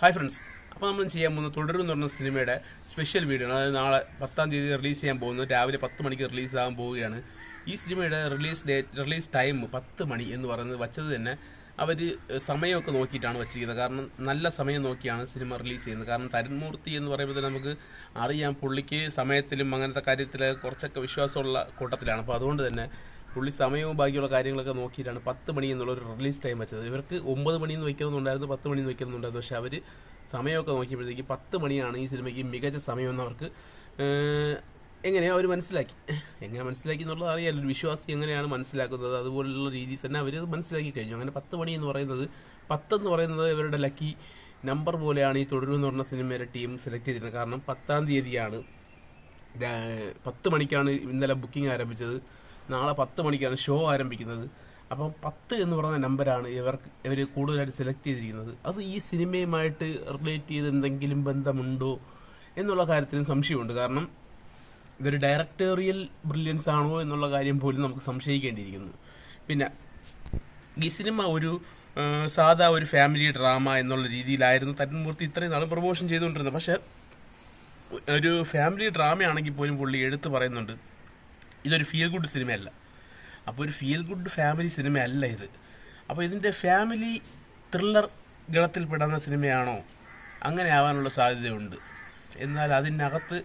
Hi friends, അപ്പോൾ നമ്മൾ ചെയ്യാൻ പോകുന്ന തുടരും എന്ന് പറഞ്ഞ സിനിമയുടെ സ്പെഷ്യൽ വീഡിയോ ആണ്. അതായത് നാളെ 10-ാം തീയതി റിലീസ് ചെയ്യാൻ പോകുന്നത്. രാവിലെ 10 മണിക്ക് റിലീസാകാൻ പോവുകയാണ്. ഈ സിനിമയുടെ റിലീസ് ടൈം 10 മണി എന്ന് പറയുന്നത് വച്ചത് തന്നെ അവർ സമയമൊക്കെ നോക്കിയിട്ടാണ് വച്ചിരിക്കുന്നത്. കാരണം നല്ല സമയം നോക്കിയാണ് സിനിമ റിലീസ് ചെയ്യുന്നത്. കാരണം തരുൺമൂർത്തി എന്ന് പറയുമ്പോൾ നമുക്ക് അറിയാം, പുള്ളിക്ക് സമയത്തിലും അങ്ങനത്തെ കാര്യത്തിൽ കുറച്ചൊക്കെ വിശ്വാസമുള്ള കൂട്ടത്തിലാണ്. അപ്പോൾ അതുകൊണ്ട് തന്നെ പുള്ളി സമയവും ബാക്കിയുള്ള കാര്യങ്ങളൊക്കെ നോക്കിയിട്ടാണ് 10 മണി എന്നുള്ളൊരു റിലീസ് ടൈം വെച്ചത്. ഇവർക്ക് 9 മണിന്ന് വയ്ക്കുന്നുണ്ടായിരുന്നു, 10 മണിന്ന് വയ്ക്കുന്നുണ്ടായിരുന്നു. പക്ഷെ അവർ സമയമൊക്കെ നോക്കിയപ്പോഴത്തേക്ക് 10 മണിയാണ് ഈ സിനിമയ്ക്ക് മികച്ച സമയമെന്ന് അവർക്ക് എങ്ങനെയാണ് അവർ മനസ്സിലാക്കി. എങ്ങനെ മനസ്സിലാക്കി എന്നുള്ളത് അറിയാമല്ലോ, ഒരു വിശ്വാസി എങ്ങനെയാണ് മനസ്സിലാക്കുന്നത് അതുപോലുള്ള രീതിയിൽ തന്നെ അവർ മനസ്സിലാക്കി കഴിഞ്ഞു. അങ്ങനെ 10 മണി എന്ന് പറയുന്നത്, 10 എന്ന് പറയുന്നത് ഇവരുടെ ലക്കി നമ്പർ പോലെയാണ് ഈ തുടരും എന്ന് പറഞ്ഞ സിനിമയുടെ ടീം സെലക്ട് ചെയ്തിരുന്നത്. കാരണം 10-ാം തീയതിയാണ് 10 മണിക്കാണ് ഇന്നലെ ബുക്കിംഗ് ആരംഭിച്ചത്. നാളെ 10 മണിക്കാണ് ഷോ ആരംഭിക്കുന്നത്. അപ്പം 10 എന്ന് പറയുന്ന നമ്പറാണ് ഇവർ കൂടുതലായിട്ട് സെലക്ട് ചെയ്തിരിക്കുന്നത്. അത് ഈ സിനിമയുമായിട്ട് റിലേറ്റ് ചെയ്ത് എന്തെങ്കിലും ബന്ധമുണ്ടോ എന്നുള്ള കാര്യത്തിന് സംശയമുണ്ട്. കാരണം ഇതൊരു ഡയറക്ടോറിയൽ ബ്രില്യൻസ് ആണോ എന്നുള്ള കാര്യം പോലും നമുക്ക് സംശയിക്കേണ്ടിയിരിക്കുന്നു. പിന്നെ ഈ സിനിമ ഒരു സാധാ ഒരു ഫാമിലി ഡ്രാമ എന്നുള്ള രീതിയിലായിരുന്നു തരുൺമൂർത്തി ഇത്രയും നാളും പ്രൊമോഷൻ ചെയ്തുകൊണ്ടിരുന്നത്. പക്ഷെ ഒരു ഫാമിലി ഡ്രാമയാണെങ്കിൽ പോലും പുള്ളി എടുത്ത് പറയുന്നുണ്ട്, ഇതൊരു ഫീൽ ഗുഡ് സിനിമയല്ല. അപ്പോൾ ഒരു ഫീൽ ഗുഡ് ഫാമിലി സിനിമയല്ല ഇത്. അപ്പോൾ ഇതിൻ്റെ ഫാമിലി ത്രില്ലർ ഗണത്തിൽപ്പെടുന്ന സിനിമയാണോ? അങ്ങനെ ആവാനുള്ള സാധ്യതയുണ്ട്. എന്നാൽ അതിനകത്ത്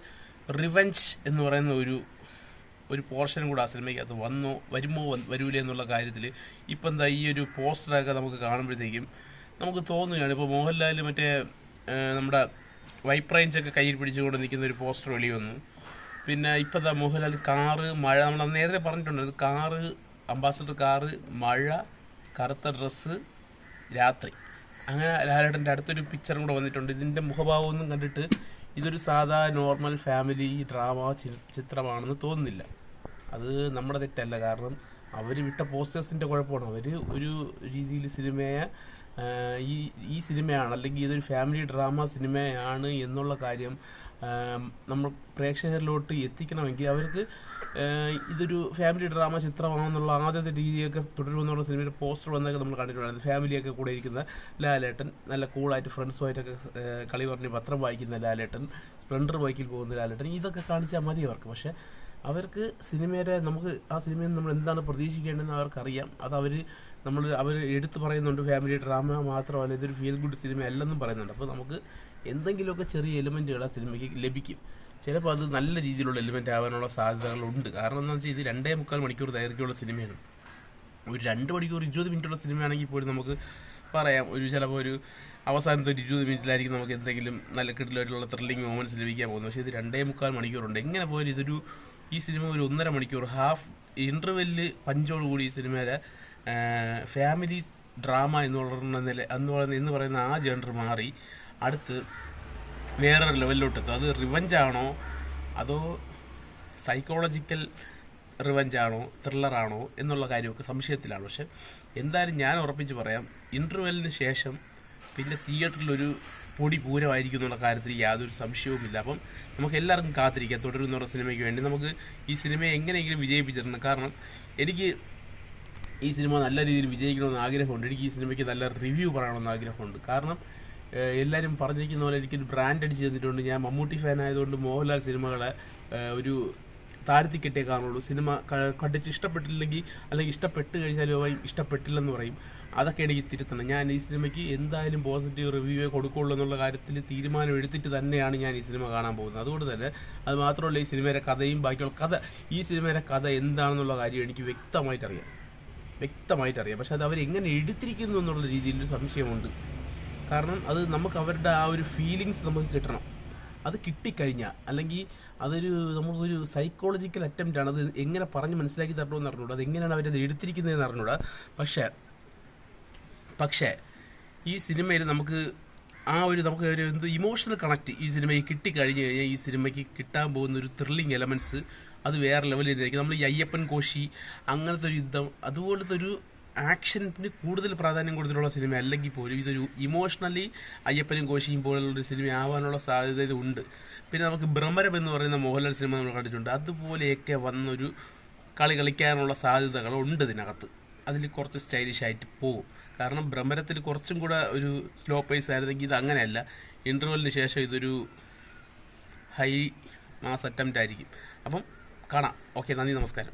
റിവെഞ്ച് എന്ന് പറയുന്ന ഒരു പോർഷൻ കൂടെ ആ സിനിമയ്ക്കകത്ത് വരൂലേ എന്നുള്ള കാര്യത്തിൽ ഇപ്പം എന്താ ഈ ഒരു പോസ്റ്ററൊക്കെ നമുക്ക് കാണുമ്പോഴത്തേക്കും നമുക്ക് തോന്നുകയാണ്. ഇപ്പോൾ മോഹൻലാൽ മറ്റേ നമ്മുടെ വൈപ്പ് റേഞ്ചൊക്കെ കയ്യിൽ പിടിച്ചുകൊണ്ട് നിൽക്കുന്ന ഒരു പോസ്റ്റർ വെളി വന്നു. പിന്നെ ഇപ്പം മോഹൻലാൽ കാറ്, മഴ, നമ്മൾ നേരത്തെ പറഞ്ഞിട്ടുണ്ടായിരുന്നു, കാറ്, അംബാസഡർ കാറ്, മഴ, കറുത്ത ഡ്രസ്സ്, രാത്രി, അങ്ങനെ ലാലേട്ടൻ്റെ അടുത്തൊരു പിക്ചറും കൂടെ വന്നിട്ടുണ്ട്. ഇതിൻ്റെ മുഖഭാവമൊന്നും കണ്ടിട്ട് ഇതൊരു സാധാ നോർമൽ ഫാമിലി ഡ്രാമ ചിത്രമാണെന്ന് തോന്നുന്നില്ല. അത് നമ്മുടെ തെറ്റല്ല, കാരണം അവർ വിട്ട പോസ്റ്റേഴ്സിൻ്റെ കുഴപ്പമാണ്. അവർ ഒരു രീതിയിൽ സിനിമയെ ഈ സിനിമയാണ്, അല്ലെങ്കിൽ ഇതൊരു ഫാമിലി ഡ്രാമ സിനിമയാണ് എന്നുള്ള കാര്യം നമ്മൾ പ്രേക്ഷകരിലോട്ട് എത്തിക്കണമെങ്കിൽ അവർക്ക് ഇതൊരു ഫാമിലി ഡ്രാമ ചിത്രമാണെന്നുള്ള ആദ്യത്തെ രീതിയൊക്കെ തുടരുമെന്നുള്ള സിനിമയുടെ പോസ്റ്റർ വന്നൊക്കെ നമ്മൾ കണ്ടിട്ടുണ്ടായിരുന്നു. ഫാമിലിയൊക്കെ കൂടെ ഇരിക്കുന്ന ലാലേട്ടൻ, നല്ല കൂളായിട്ട് ഫ്രണ്ട്സുമായിട്ടൊക്കെ കളി പറഞ്ഞ് പത്രം വായിക്കുന്ന ലാലേട്ടൻ, സ്പ്ലെൻഡർ ബൈക്കിൽ പോകുന്ന ലാലേട്ടൻ, ഇതൊക്കെ കാണിച്ചാൽ മതി അവർക്ക്. പക്ഷെ അവർക്ക് സിനിമയുടെ ആ സിനിമയിൽ നിന്ന് നമ്മൾ എന്താണ് പ്രതീക്ഷിക്കേണ്ടതെന്ന് അവർക്കറിയാം. അത് അവർ എടുത്തു പറയുന്നുണ്ട്, ഫാമിലി ഡ്രാമ മാത്രമല്ല, ഇതൊരു ഫീൽ ഗുഡ് സിനിമ അല്ലെന്നും പറയുന്നുണ്ട്. അപ്പോൾ നമുക്ക് എന്തെങ്കിലുമൊക്കെ ചെറിയ എലിമെൻറ്റുകൾ ആ സിനിമയ്ക്ക് ലഭിക്കും. ചിലപ്പോൾ അത് നല്ല രീതിയിലുള്ള എലിമെൻ്റ് ആവാനുള്ള സാധ്യതകളുണ്ട്. കാരണം എന്താണെന്ന് വെച്ചാൽ ഇത് 2.25 മണിക്കൂർ ദൈർഘ്യമുള്ള സിനിമയാണ്. ഒരു 2 മണിക്കൂർ 20 മിനിറ്റുള്ള സിനിമയാണെങ്കിൽ പോലും നമുക്ക് പറയാം, ചിലപ്പോൾ ഒരു അവസാനത്തെ ഒരു 20 മിനിറ്റിലായിരിക്കും നമുക്ക് എന്തെങ്കിലും നല്ല കിടിലായിട്ടുള്ള ത്രില്ലിംഗ് മൊമെൻറ്റ്സ് ലഭിക്കാൻ പോകുന്നത്. പക്ഷേ ഇത് 2.25 മണിക്കൂറുണ്ട്. എങ്ങനെ പോയാലും ഈ സിനിമ ഒരു 1.5 മണിക്കൂർ ഹാഫ് ഇൻ്റർവെല്ല് പഞ്ചോടുകൂടി ഈ സിനിമയിലെ ഫാമിലി ഡ്രാമ എന്ന് പറയുന്ന ആ ജേണർ മാറി അടുത്ത് വേറൊരു ലെവലിലോട്ടെത്തും. അത് റിവഞ്ചാണോ അതോ സൈക്കോളജിക്കൽ റിവഞ്ചാണോ ത്രില്ലറാണോ എന്നുള്ള കാര്യമൊക്കെ സംശയത്തിലാണ്. പക്ഷെ എന്തായാലും ഞാൻ ഉറപ്പിച്ച് പറയാം, ഇൻ്റർവെല്ലിന് ശേഷം പിന്നെ തിയേറ്ററിലൊരു പൊടി പൂരമായിരിക്കും എന്നുള്ള കാര്യത്തിൽ യാതൊരു സംശയവുമില്ല. അപ്പം നമുക്ക് എല്ലാവർക്കും കാത്തിരിക്കാം തുടരും എന്ന് പറഞ്ഞ സിനിമയ്ക്ക് വേണ്ടി. നമുക്ക് ഈ സിനിമയെ എങ്ങനെയെങ്കിലും വിജയിപ്പിച്ചിട്ടുണ്ട്. കാരണം എനിക്ക് ഈ സിനിമ നല്ല രീതിയിൽ വിജയിക്കണമെന്ന് ആഗ്രഹമുണ്ട്. എനിക്ക് ഈ സിനിമയ്ക്ക് നല്ല റിവ്യൂ പറയണമെന്ന് ആഗ്രഹമുണ്ട്. കാരണം എല്ലാവരും പറഞ്ഞിരിക്കുന്ന പോലെ എനിക്കൊരു ബ്രാൻഡ് അടിച്ച് തന്നിട്ടുണ്ട്. ഞാൻ മമ്മൂട്ടി ഫാൻ ആയതുകൊണ്ട് മോഹൻലാൽ സിനിമകളെ ഒരു താഴ്ത്തിക്കെട്ടേ കാണുള്ളൂ. സിനിമ കണ്ടിട്ട് ഇഷ്ടപ്പെട്ടില്ലെങ്കിൽ, അല്ലെങ്കിൽ ഇഷ്ടപ്പെട്ട് കഴിഞ്ഞാലും ഇഷ്ടപ്പെട്ടില്ലെന്ന് പറയും. അതൊക്കെ എനിക്ക് തിരുത്തണം. ഞാൻ ഈ സിനിമയ്ക്ക് എന്തായാലും പോസിറ്റീവ് റിവ്യൂവേ കൊടുക്കുള്ളൂ എന്നുള്ള കാര്യത്തിൽ തീരുമാനം എടുത്തിട്ട് തന്നെയാണ് ഞാൻ ഈ സിനിമ കാണാൻ പോകുന്നത്. അതുകൊണ്ട് തന്നെ അത് മാത്രമല്ല, ഈ സിനിമയുടെ കഥയും ബാക്കിയുള്ള ഈ സിനിമയുടെ കഥ എന്താണെന്നുള്ള കാര്യം എനിക്ക് വ്യക്തമായിട്ട് അറിയാം. പക്ഷെ അത് അവരെങ്ങനെ എടുത്തിരിക്കുന്നു എന്നുള്ള രീതിയിലൊരു സംശയമുണ്ട്. കാരണം അത് നമുക്ക് അവരുടെ ആ ഒരു ഫീലിങ്സ് നമുക്ക് കിട്ടണം. അത് കിട്ടിക്കഴിഞ്ഞാൽ, അല്ലെങ്കിൽ നമുക്കൊരു സൈക്കോളജിക്കൽ അറ്റംപ്റ്റ് ആണ്. അത് എങ്ങനെ പറഞ്ഞ് മനസ്സിലാക്കി തരണമെന്ന് അറിഞ്ഞൂടാ, അതെങ്ങനെയാണ് അവരത് എടുത്തിരിക്കുന്നതെന്ന് അറിഞ്ഞൂടാ. പക്ഷേ ഈ സിനിമയിൽ നമുക്ക് ഒരു ഇമോഷണൽ കണക്റ്റ് ഈ സിനിമയ്ക്ക് കിട്ടിക്കഴിഞ്ഞ് കഴിഞ്ഞാൽ ഈ സിനിമയ്ക്ക് കിട്ടാൻ പോകുന്ന ഒരു ത്രില്ലിങ് എലമെൻറ്റ്സ് അത് വേറെ ലെവലിലായിരിക്കും. നമ്മൾ ഈ അയ്യപ്പൻ കോശി അങ്ങനത്തെ ഒരു യുദ്ധം, അതുപോലത്തെ ഒരു ആക്ഷന് കൂടുതൽ പ്രാധാന്യം കൊടുത്തിട്ടുള്ള സിനിമ അല്ലെങ്കിൽ പോലും ഇതൊരു ഇമോഷണലി അയ്യപ്പനും കോശിയും പോലുള്ളൊരു സിനിമ ആവാനുള്ള സാധ്യത ഉണ്ട്. പിന്നെ നമുക്ക് ഭ്രമരം എന്ന് പറയുന്ന മോഹൻലാൽ സിനിമ നമ്മൾ കണ്ടിട്ടുണ്ട്. അതുപോലെയൊക്കെ വന്നൊരു കളിക്കാനുള്ള സാധ്യതകളുണ്ട് ഇതിനകത്ത്. അതിൽ കുറച്ച് സ്റ്റൈലിഷ് ആയിട്ട് പോകും. കാരണം ഭ്രമരത്തിൽ കുറച്ചും കൂടെ ഒരു സ്ലോ പേസ് ആയിരുന്നെങ്കിൽ ഇത് അങ്ങനെയല്ല. ഇൻ്റർവെല്ലിന് ശേഷം ഇതൊരു ഹൈ മാസ് അറ്റംപ്റ്റ് ആയിരിക്കും. അപ്പം കാണാം. ഓക്കെ, നന്ദി, നമസ്കാരം.